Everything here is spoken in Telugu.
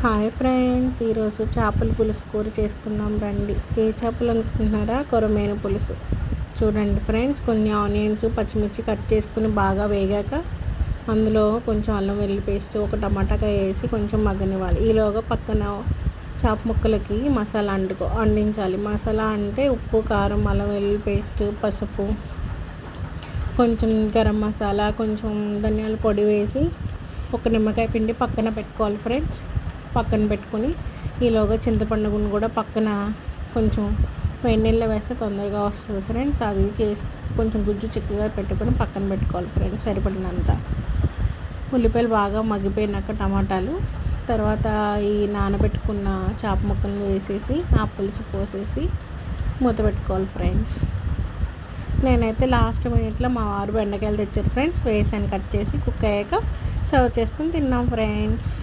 హాయ్ ఫ్రెండ్స్, ఈరోజు చేపల పులుసు కూర చేసుకుందాం రండి. ఏ చేపలు అనుకుంటున్నారా? కొరమేను పులుసు. చూడండి ఫ్రెండ్స్, కొన్ని ఆనియన్స్ పచ్చిమిర్చి కట్ చేసుకుని బాగా వేగాక అందులో కొంచెం అల్లం వెల్లుల్లి పేస్ట్, ఒక టమాటాకాయ వేసి కొంచెం మగ్గనివ్వాలి. ఈలోగా పక్కన చేప ముక్కలకి మసాలా అందించాలి. మసాలా అంటే ఉప్పు, కారం, అల్లం వెల్లుల్లి పేస్ట్, పసుపు, కొంచెం గరం మసాలా, కొంచెం ధనియాల పొడి వేసి ఒక నిమ్మకాయ పిండి పక్కన పెట్టుకోవాలి ఫ్రెండ్స్. పక్కన పెట్టుకొని ఈలోగా చింతపండును కూడా పక్కన కొంచెం వేడి నీళ్ళలో వేస్తే తొందరగా వస్తుంది ఫ్రెండ్స్. అది చేసి కొంచెం గుజ్జు చిక్కగా పెట్టుకొని పక్కన పెట్టుకోవాలి ఫ్రెండ్స్. సరిపడినంత ఉల్లిపాయలు బాగా మగ్గిపోయినాక టమాటాలు, తర్వాత ఈ నానబెట్టుకున్న చేప ముక్కలను వేసేసి ఆ పులుసు పోసేసి మూత పెట్టుకోవాలి ఫ్రెండ్స్. నేనైతే లాస్ట్ మినిట్లో మా వారు బెండకాయలు తెచ్చారు ఫ్రెండ్స్, వేసాను కట్ చేసి. కుక్ అయ్యాక సర్వ్ చేసుకుని తిన్నాం ఫ్రెండ్స్.